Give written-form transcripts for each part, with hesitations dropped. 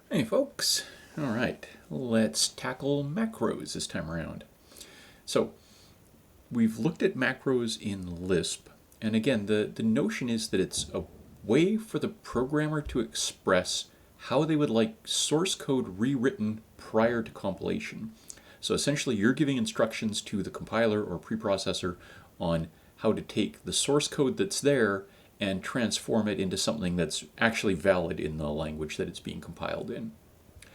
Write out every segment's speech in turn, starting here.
Hey folks, all right, let's tackle macros this time around. So we've looked at macros in Lisp, and again, the notion is that it's a way for the programmer to express how they would like source code rewritten prior to compilation. So essentially, you're giving instructions to the compiler or preprocessor on how to take the source code that's there and transform it into something that's actually valid in the language that it's being compiled in.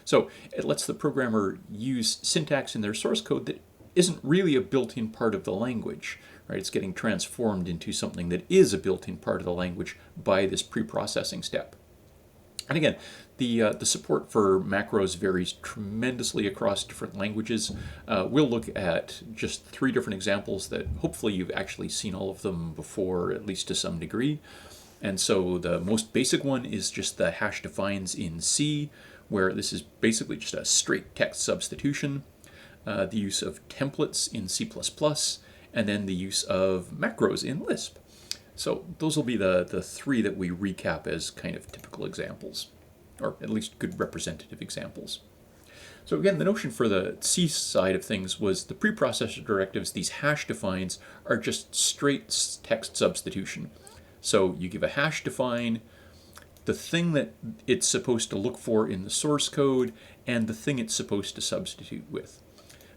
So it lets the programmer use syntax in their source code that isn't really a built-in part of the language, right? It's getting transformed into something that is a built-in part of the language by this pre-processing step. And again, the support for macros varies tremendously across different languages. We'll look at just 3 different examples that hopefully you've actually seen all of them before, at least to some degree. And so the most basic one is just the hash defines in C, where this is basically just a straight text substitution. The use of templates in C++, and then the use of macros in Lisp. So those will be the 3 that we recap as kind of typical examples, or at least good representative examples. So again, the notion for the C side of things was the preprocessor directives, these hash defines, are just straight text substitution. So you give a hash define, the thing that it's supposed to look for in the source code, and the thing it's supposed to substitute with.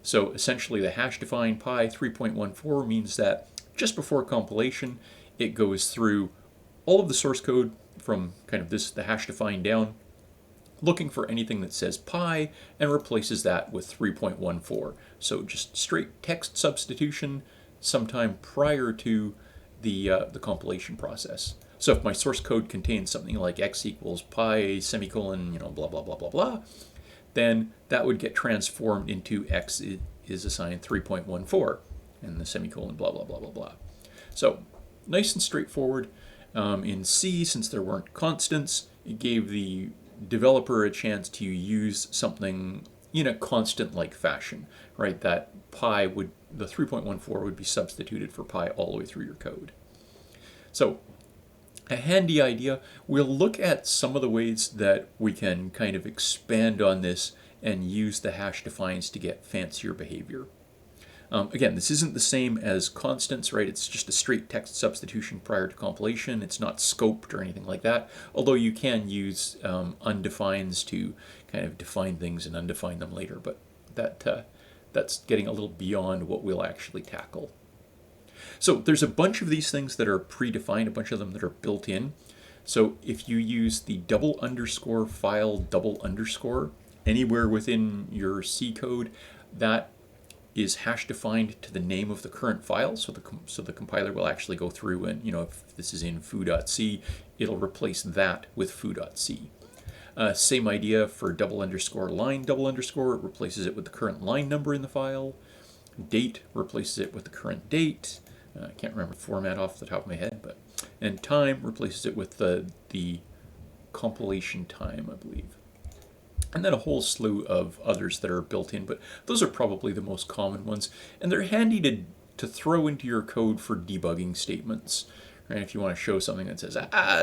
So essentially the hash define pi 3.14 means that just before compilation, it goes through all of the source code from kind of the hash define down, looking for anything that says pi and replaces that with 3.14. So just straight text substitution sometime prior to the compilation process. So if my source code contains something like x equals pi semicolon, blah, blah, blah, blah, blah, then that would get transformed into x is assigned 3.14 and the semicolon, blah, blah, blah, blah, blah. So nice and straightforward. In C, since there weren't constants, it gave the developer a chance to use something in a constant-like fashion, right? That pi the 3.14 would be substituted for pi all the way through your code. So a handy idea, we'll look at some of the ways that we can kind of expand on this and use the hash defines to get fancier behavior. Again, this isn't the same as constants, right? It's just a straight text substitution prior to compilation. It's not scoped or anything like that, although you can use undefines to kind of define things and undefine them later, but that's getting a little beyond what we'll actually tackle. So there's a bunch of these things that are predefined, a bunch of them that are built in. So if you use the double underscore file double underscore anywhere within your C code, that is hash defined to the name of the current file. So the compiler will actually go through and, if this is in foo.c, it'll replace that with foo.c. Same idea for double underscore line double underscore. It replaces it with the current line number in the file. Date replaces it with the current date. I can't remember the format off the top of my head, and time replaces it with the compilation time, I believe. And then a whole slew of others that are built in, but those are probably the most common ones. And they're handy to throw into your code for debugging statements. Right? If you want to show something that says,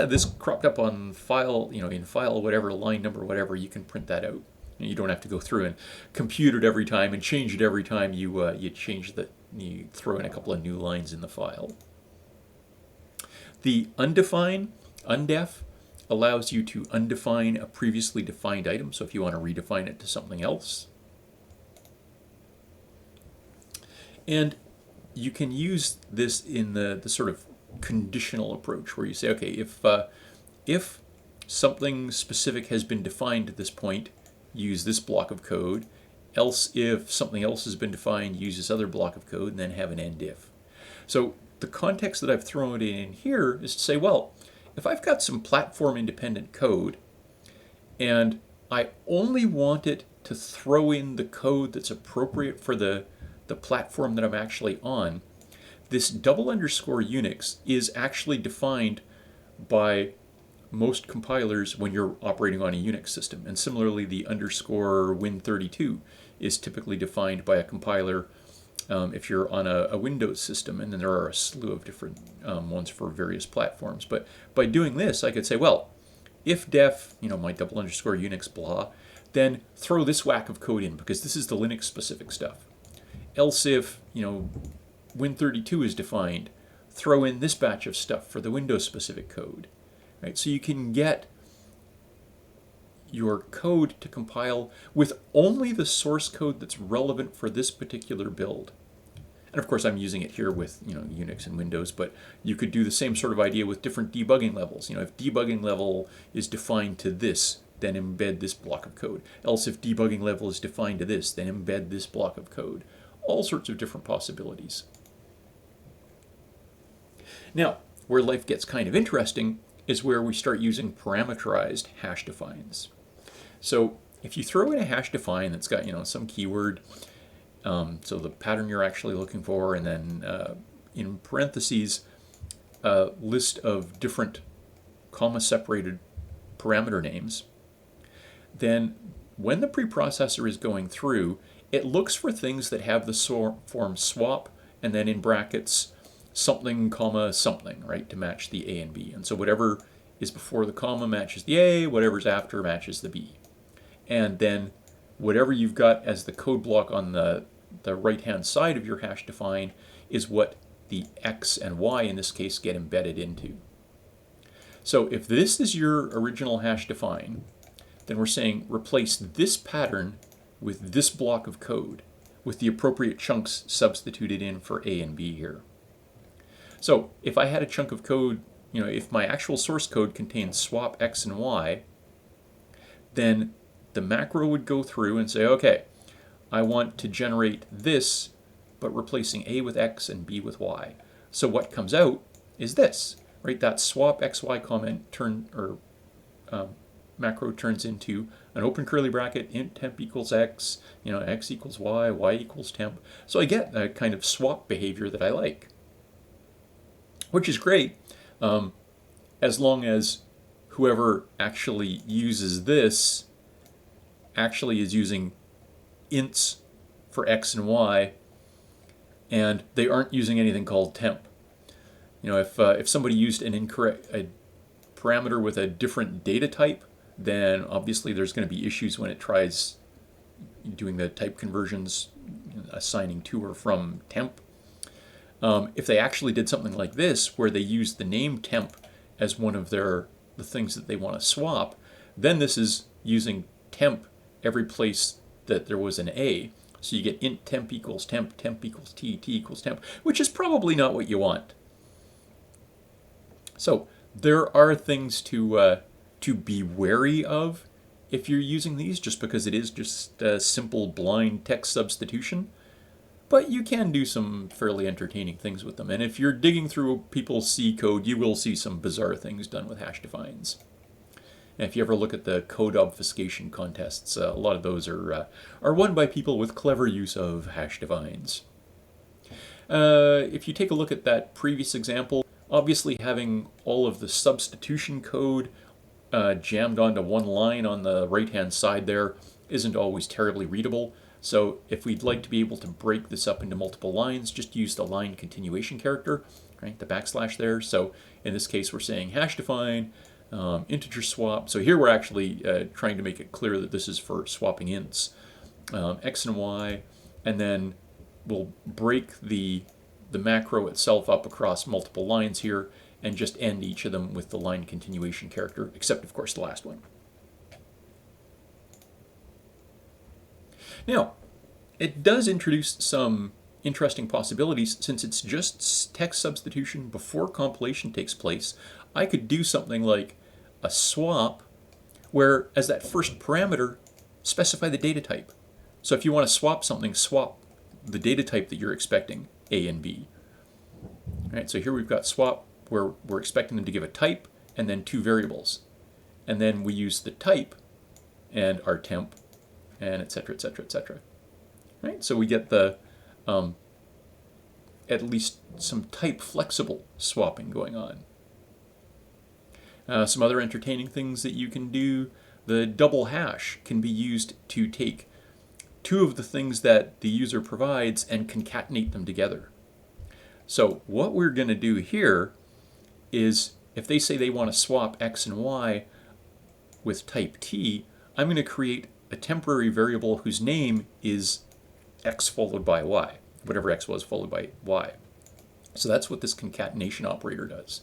this cropped up on file, in file whatever, line number whatever, you can print that out. And you don't have to go through and compute it every time and change it every time you you throw in a couple of new lines in the file. The undefine, undef, allows you to undefine a previously defined item, so if you want to redefine it to something else. And you can use this in the sort of conditional approach where you say, okay, if something specific has been defined at this point, use this block of code, else if something else has been defined, use this other block of code, and then have an end if. So the context that I've thrown in here is to say, well, if I've got some platform-independent code and I only want it to throw in the code that's appropriate for the platform that I'm actually on, this double underscore Unix is actually defined by most compilers when you're operating on a Unix system. And similarly, the underscore Win32 is typically defined by a compiler if you're on a Windows system, and then there are a slew of different ones for various platforms. But by doing this, I could say, well, if def, my double underscore Unix blah, then throw this whack of code in because this is the Linux specific stuff. Else if, Win32 is defined, throw in this batch of stuff for the Windows specific code. Right? So you can get your code to compile with only the source code that's relevant for this particular build. And of course I'm using it here with Unix and Windows, but you could do the same sort of idea with different debugging levels. If debugging level is defined to this, then embed this block of code. Else if debugging level is defined to this, then embed this block of code. All sorts of different possibilities. Now, where life gets kind of interesting is where we start using parameterized hash defines. So if you throw in a hash define that's got some keyword, so the pattern you're actually looking for, and then in parentheses a list of different comma-separated parameter names, then when the preprocessor is going through, it looks for things that have the form swap and then in brackets something comma something, right, to match the A and B. And so whatever is before the comma matches the A, whatever's after matches the B. And then whatever you've got as the code block on the right-hand side of your hash define is what the X and Y in this case get embedded into. So if this is your original hash define, then we're saying replace this pattern with this block of code with the appropriate chunks substituted in for A and B here. So if I had a chunk of code, if my actual source code contains swap X and Y, then the macro would go through and say, okay, I want to generate this, but replacing A with X and B with Y. So what comes out is this, right? That swap XY comment macro turns into an open curly bracket, int temp equals X, X equals Y, Y equals temp. So I get a kind of swap behavior that I like, which is great, as long as whoever actually uses this actually is using ints for X and Y, and they aren't using anything called temp. If somebody used a parameter with a different data type, then obviously there's going to be issues when it tries doing the type conversions, assigning to or from temp. If they actually did something like this, where they used the name temp as one of the things that they want to swap, then this is using temp every place that there was an A. So you get int temp equals temp, temp equals t, t equals temp, which is probably not what you want. So there are things to be wary of if you're using these, just because it is just a simple blind text substitution. But you can do some fairly entertaining things with them. And if you're digging through people's C code, you will see some bizarre things done with hash defines. And if you ever look at the code obfuscation contests, a lot of those are won by people with clever use of hash defines. If you take a look at that previous example, obviously having all of the substitution code jammed onto one line on the right-hand side there isn't always terribly readable. So if we'd like to be able to break this up into multiple lines, just use the line continuation character, right, the backslash there. So in this case, we're saying hash define, integer swap. So here we're actually trying to make it clear that this is for swapping ints, X and Y, and then we'll break the macro itself up across multiple lines here and just end each of them with the line continuation character, except of course the last one. Now, it does introduce some interesting possibilities. Since it's just text substitution before compilation takes place, I could do something like a swap where, as that first parameter, specify the data type. So if you want to swap something, swap the data type that you're expecting, A and B. All right, so here we've got swap where we're expecting them to give a type and then two variables. And then we use the type and our temp and et cetera, et cetera, et cetera. Right? So we get the at least some type flexible swapping going on. Some other entertaining things that you can do, the double hash can be used to take two of the things that the user provides and concatenate them together. So what we're going to do here is, if they say they want to swap X and Y, with type t, I'm going to create a temporary variable whose name is x followed by y, whatever x was followed by y. So that's what this concatenation operator does.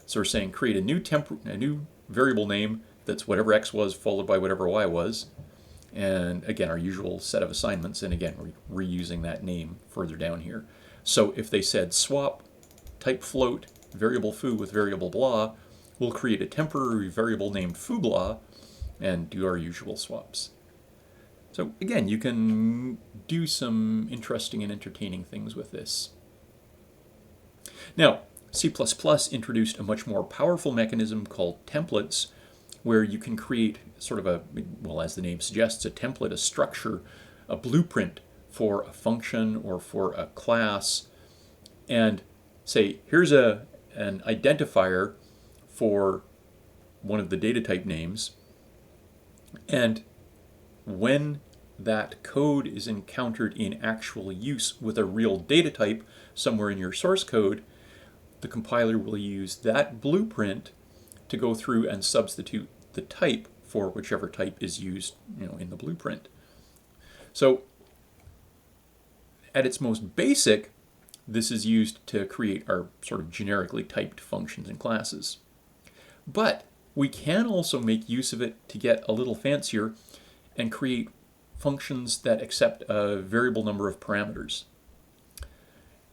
So we're saying create a new variable name that's whatever x was followed by whatever y was. And again, our usual set of assignments, and again, we're reusing that name further down here. So if they said swap type float variable foo with variable blah, we'll create a temporary variable named foo blah and do our usual swaps. So again, you can do some interesting and entertaining things with this. Now, C++ introduced a much more powerful mechanism called templates, where you can create sort of a, well, as the name suggests, a template, a structure, a blueprint for a function or for a class, and say, here's an identifier for one of the data type names, and when that code is encountered in actual use with a real data type somewhere in your source code, the compiler will use that blueprint to go through and substitute the type for whichever type is used, in the blueprint. So at its most basic, this is used to create our sort of generically typed functions and classes. But we can also make use of it to get a little fancier and create functions that accept a variable number of parameters.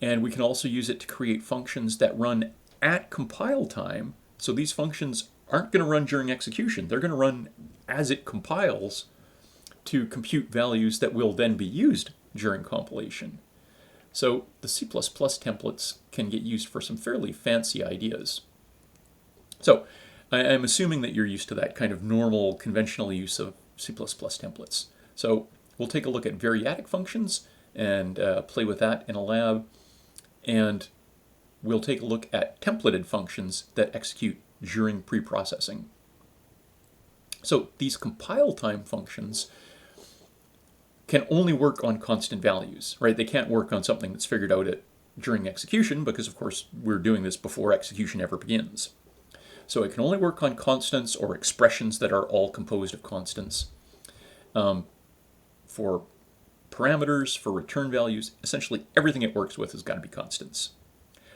And we can also use it to create functions that run at compile time. So these functions aren't going to run during execution. They're going to run as it compiles to compute values that will then be used during compilation. So the C++ templates can get used for some fairly fancy ideas. So I'm assuming that you're used to that kind of normal, conventional use of C++ templates. So we'll take a look at variadic functions and play with that in a lab. And we'll take a look at templated functions that execute during preprocessing. So these compile time functions can only work on constant values, right? They can't work on something that's figured out during execution because, of course, we're doing this before execution ever begins. So it can only work on constants or expressions that are all composed of constants. For parameters, for return values, essentially everything it works with has got to be constants.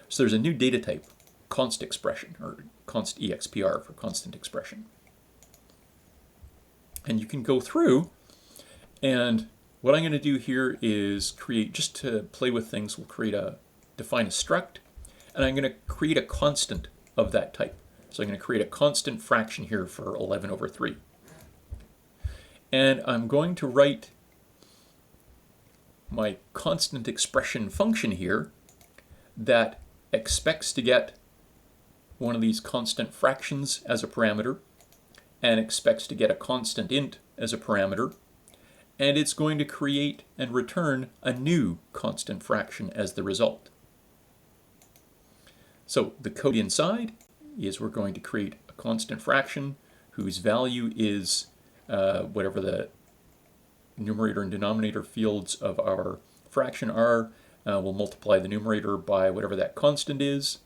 So there's a new data type, const expression, or const expr for constant expression. And you can go through, and what I'm going to do here is create, just to play with things, we'll define a struct, and I'm going to create a constant of that type. So I'm going to create a constant fraction here for 11/3. And I'm going to write my constant expression function here that expects to get one of these constant fractions as a parameter and expects to get a constant int as a parameter, and it's going to create and return a new constant fraction as the result. So the code inside is we're going to create a constant fraction whose value is whatever the numerator and denominator fields of our fraction are. We'll multiply the numerator by whatever that constant is,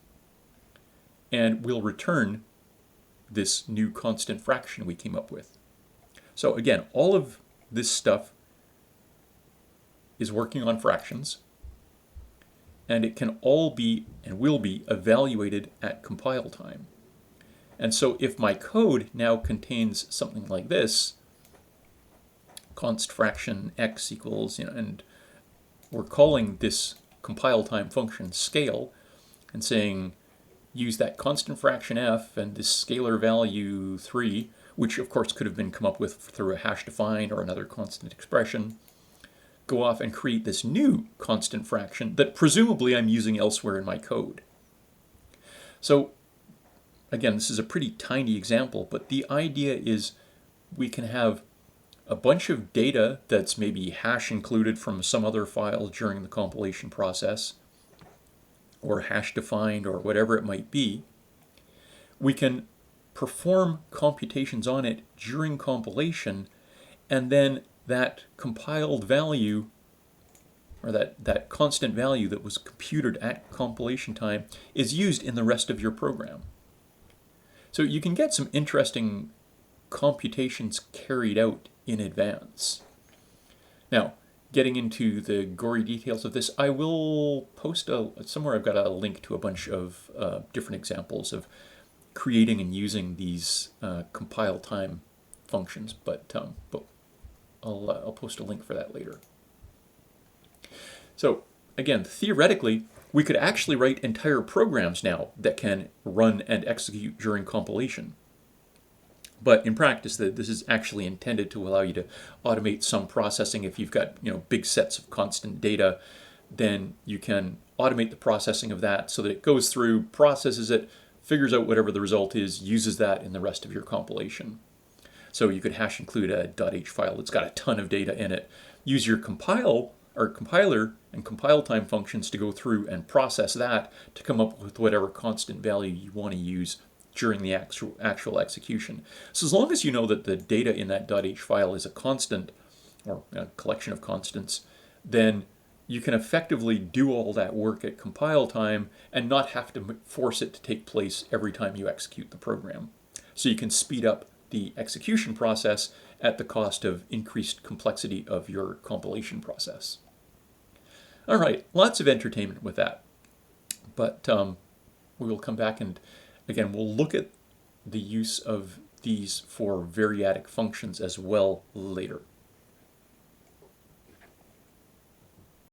and we'll return this new constant fraction we came up with. So again, all of this stuff is working on fractions, and it can all be and will be evaluated at compile time. And so if my code now contains something like this, const fraction x equals, and we're calling this compile time function scale and saying use that constant fraction f and this scalar value 3, which of course could have been come up with through a hash defined or another constant expression, go off and create this new constant fraction that presumably I'm using elsewhere in my code. So again, this is a pretty tiny example, but the idea is we can have a bunch of data that's maybe hash included from some other file during the compilation process, or hash defined, or whatever it might be. We can perform computations on it during compilation, and then that compiled value, or that constant value that was computed at compilation time, is used in the rest of your program. So you can get some interesting computations carried out in advance. Now, getting into the gory details of this, I will post somewhere I've got a link to a bunch of different examples of creating and using these compile time functions, but I'll post a link for that later. So again, theoretically, we could actually write entire programs now that can run and execute during compilation. But in practice, this is actually intended to allow you to automate some processing. If you've got big sets of constant data, then you can automate the processing of that so that it goes through, processes it, figures out whatever the result is, uses that in the rest of your compilation. So you could hash include a .h file that's got a ton of data in it. Use your compiler and compile time functions to go through and process that to come up with whatever constant value you want to use during the actual execution. So as long as you know that the data in that .h file is a constant or a collection of constants, then you can effectively do all that work at compile time and not have to force it to take place every time you execute the program. So you can speed up the execution process at the cost of increased complexity of your compilation process. All right, lots of entertainment with that. But we will come back and again, we'll look at the use of these for variadic functions as well later.